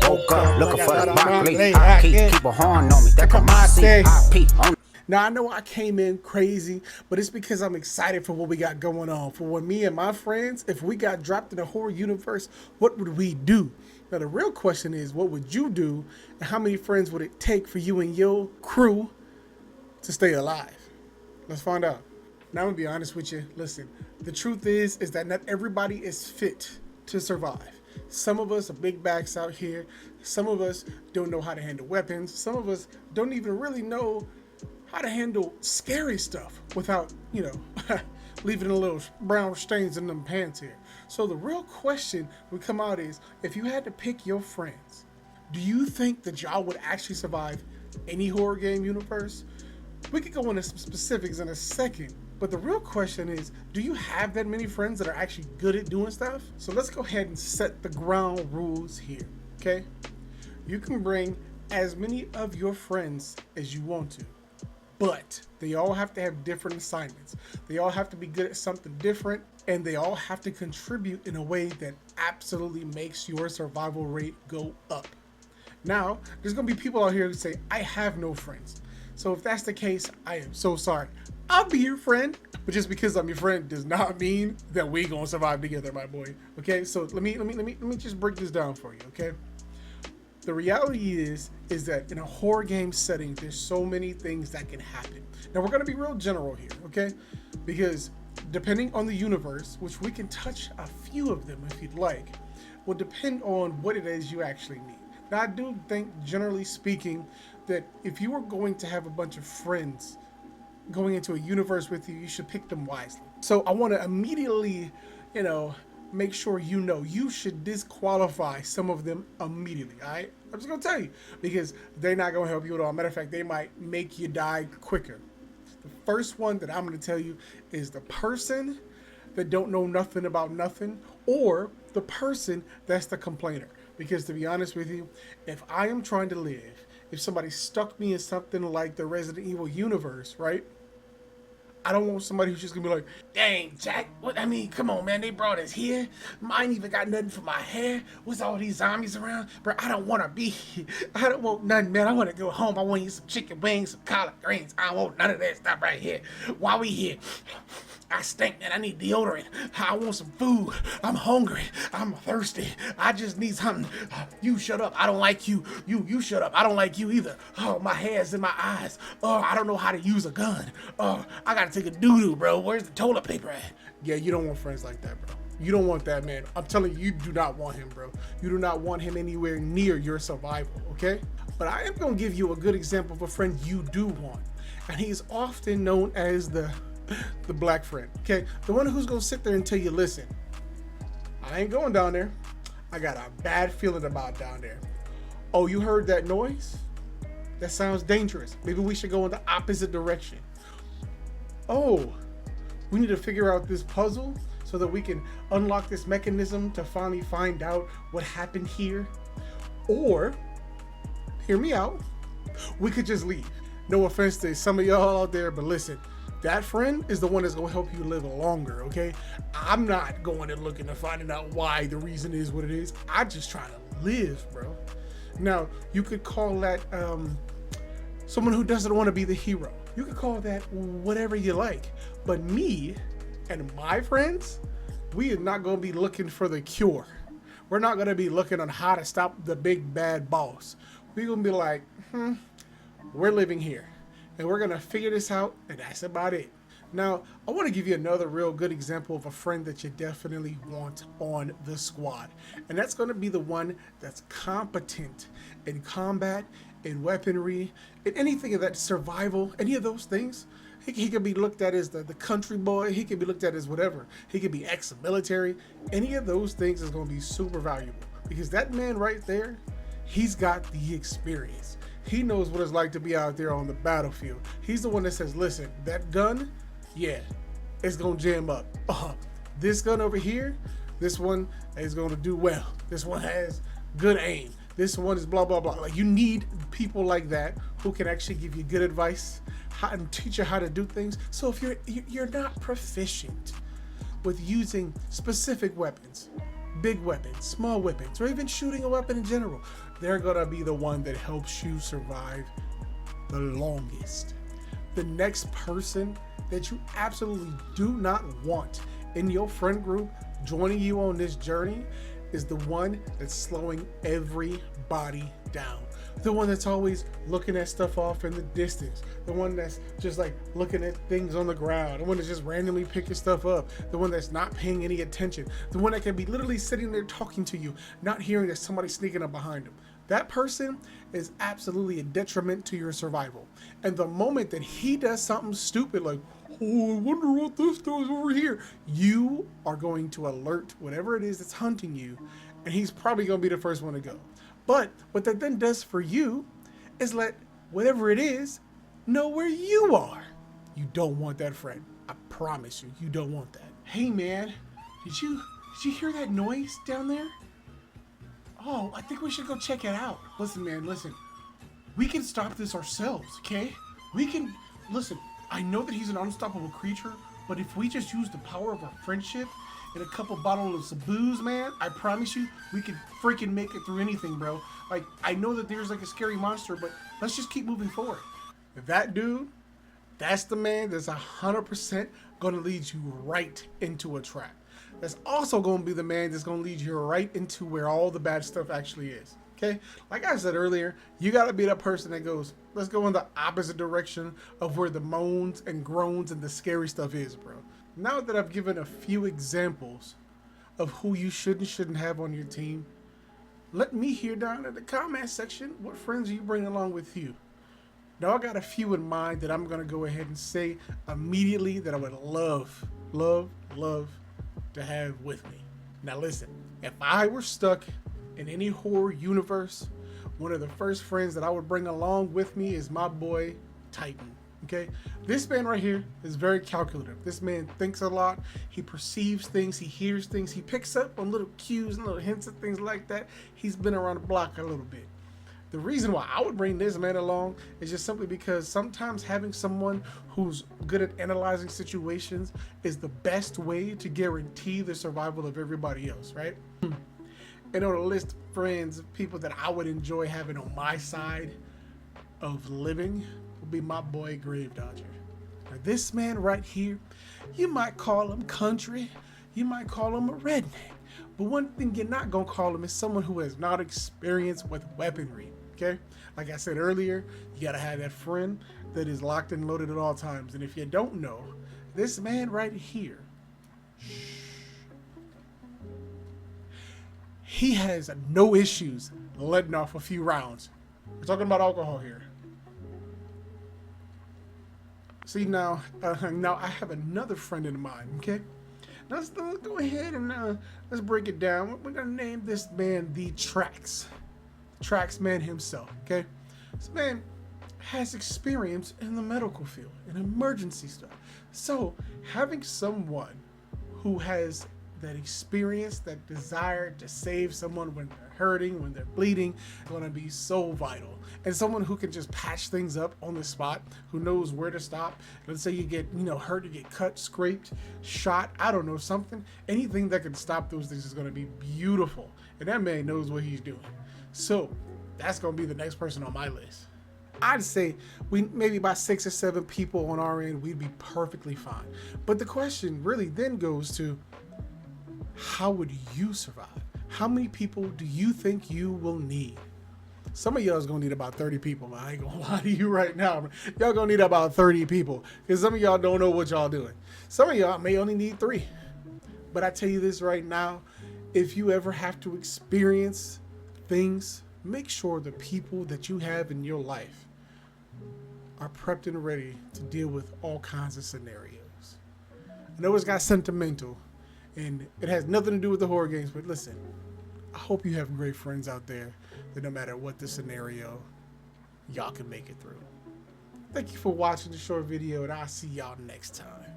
woke up looking for the broccoli. I keep a horn on me. That come my CIP on. Now, I know I came in crazy, but it's because I'm excited for what we got going on. For when me and my friends, if we got dropped in a horror universe, what would we do? Now, the real question is, what would you do? And how many friends would it take for you and your crew to stay alive? Let's find out. Now, I'm going to be honest with you. Listen, the truth is that not everybody is fit to survive. Some of us are big backs out here. Some of us don't know how to handle weapons. Some of us don't even really know how to handle scary stuff without, leaving a little brown stains in them pants here. So the real question would come out is, if you had to pick your friends, do you think that y'all would actually survive any horror game universe? We could go into some specifics in a second, but the real question is, do you have that many friends that are actually good at doing stuff? So let's go ahead and set the ground rules here, okay? You can bring as many of your friends as you want to, but they all have to have different assignments. They all have to be good at something different, and they all have to contribute in a way that absolutely makes your survival rate go up. Now, there's gonna be people out here who say, I have no friends. So if that's the case, I am so sorry. I'll be your friend, but just because I'm your friend does not mean that we gonna survive together, my boy. Okay, so let me just break this down for you, okay? The reality is that in a horror game setting, there's so many things that can happen. Now we're gonna be real general here, okay? Because depending on the universe, which we can touch a few of them if you'd like, will depend on what it is you actually need. Now I do think, generally speaking, that if you were going to have a bunch of friends going into a universe with you, you should pick them wisely. So I wanna immediately, make sure you should disqualify some of them immediately, all right? I'm just gonna tell you, because they're not gonna help you at all. Matter of fact, they might make you die quicker. The first one that I'm gonna tell you is the person that don't know nothing about nothing, or the person that's the complainer. Because to be honest with you, if I am trying to live, if somebody stuck me in something like the Resident Evil universe, right? I don't want somebody who's just gonna be like, dang, Jack, come on, man, they brought us here. Mine even got nothing for my hair. What's all these zombies around? Bro, I don't wanna be here. I don't want nothing, man. I wanna go home. I wanna eat some chicken wings, some collard greens. I don't want none of that stuff right here. Why we here? I stink, man. I need deodorant. I want some food. I'm hungry. I'm thirsty. I just need something. You shut up. I don't like you. You shut up. I don't like you either. Oh, my hair's in my eyes. Oh, I don't know how to use a gun. Oh, I gotta take a doo-doo, bro. Where's the toilet paper at? Yeah, you don't want friends like that, bro. You don't want that, man. I'm telling you, you do not want him, bro. You do not want him anywhere near your survival, okay? But I am gonna give you a good example of a friend you do want. And he's often known as the black friend, okay? The one who's gonna sit there and tell you, listen, I ain't going down there. I got a bad feeling about down there. Oh, you heard that noise? That sounds dangerous. Maybe we should go in the opposite direction. Oh, we need to figure out this puzzle so that we can unlock this mechanism to finally find out what happened here. Or, hear me out, we could just leave. No offense to some of y'all out there, but listen, that friend is the one that's gonna help you live longer, okay? I'm not going and looking to finding out why the reason is what it is. I'm just trying to live, bro. Now, you could call that someone who doesn't want to be the hero. You could call that whatever you like. But me and my friends, we are not gonna be looking for the cure. We're not gonna be looking on how to stop the big bad boss. We're gonna be like, we're living here. And we're gonna figure this out, and that's about it. Now, I wanna give you another real good example of a friend that you definitely want on the squad. And that's gonna be the one that's competent in combat, in weaponry, in anything of that survival, any of those things. He could be looked at as the country boy, he could be looked at as whatever. He could be ex-military. Any of those things is gonna be super valuable. Because that man right there, he's got the experience. He knows what it's like to be out there on the battlefield. He's the one that says, listen, that gun, yeah, it's gonna jam up. This gun over here, this one is gonna do well. This one has good aim. This one is blah, blah, blah. Like, you need people like that who can actually give you good advice and teach you how to do things. So if you're not proficient with using specific weapons, big weapons, small weapons, or even shooting a weapon in general, they're gonna be the one that helps you survive the longest. The next person that you absolutely do not want in your friend group joining you on this journey is the one that's slowing everybody down. The one that's always looking at stuff off in the distance. The one that's just like looking at things on the ground. The one that's just randomly picking stuff up. The one that's not paying any attention. The one that can be literally sitting there talking to you, not hearing that somebody's sneaking up behind them. That person is absolutely a detriment to your survival. And the moment that he does something stupid like, oh, I wonder what this does over here, you are going to alert whatever it is that's hunting you, and he's probably going to be the first one to go. But what that then does for you is let whatever it is know where you are. You don't want that friend. I promise you, you don't want that. Hey man, did you hear that noise down there? Oh, I think we should go check it out. Listen, man, listen. We can stop this ourselves, okay? We can, listen, I know that he's an unstoppable creature, but if we just use the power of our friendship and a couple bottles of booze, man, I promise you, we can freaking make it through anything, bro. Like, I know that there's like a scary monster, but let's just keep moving forward. That dude, that's the man that's 100% gonna lead you right into a trap. That's also gonna be the man that's gonna lead you right into where all the bad stuff actually is. Okay, like I said earlier, you gotta be that person that goes, let's go in the opposite direction of where the moans and groans and the scary stuff is, bro. Now that I've given a few examples of who you should and shouldn't have on your team, let me hear down in the comment section what friends you bring along with you. Now I got a few in mind that I'm gonna go ahead and say immediately that I would love to have with me. Now listen, if I were stuck in any horror universe, one of the first friends that I would bring along with me is my boy Titan. Okay, this man right here is very calculative. This man thinks a lot. He perceives things, he hears things, he picks up on little cues and little hints and things like that. He's been around the block a little bit. The reason why I would bring this man along is just simply because sometimes having someone who's good at analyzing situations is the best way to guarantee the survival of everybody else, right? And on a list of friends, people that I would enjoy having on my side of living would be my boy Grave Dodger. Now this man right here, you might call him country, you might call him a redneck, but one thing you're not gonna call him is someone who has not experience with weaponry. Okay, like I said earlier, you gotta have that friend that is locked and loaded at all times. And if you don't know, this man right here, he has no issues letting off a few rounds. We're talking about alcohol here. See now I have another friend in mind. Okay, now let's go ahead and let's break it down. We're gonna name this man the Trax man himself. Okay, this man has experience in the medical field, in emergency stuff. So having someone who has that experience, that desire to save someone when they're hurting, when they're bleeding, is going to be so vital. And someone who can just patch things up on the spot, who knows where to stop. Let's say you get, hurt, you get cut, scraped, shot, I don't know, something. Anything that can stop those things is going to be beautiful. And that man knows what he's doing. So that's going to be the next person on my list. I'd say we maybe about 6 or 7 people on our end, we'd be perfectly fine. But the question really then goes to, how would you survive? How many people do you think you will need? Some of y'all's gonna need about 30 people. I ain't gonna lie to you right now. Y'all gonna need about 30 people because some of y'all don't know what y'all doing. Some of y'all may only need 3. But I tell you this right now, if you ever have to experience things, make sure the people that you have in your life are prepped and ready to deal with all kinds of scenarios. I know it's got sentimental and it has nothing to do with the horror games, but listen, I hope you have great friends out there that no matter what the scenario, y'all can make it through. Thank you for watching the short video, and I'll see y'all next time.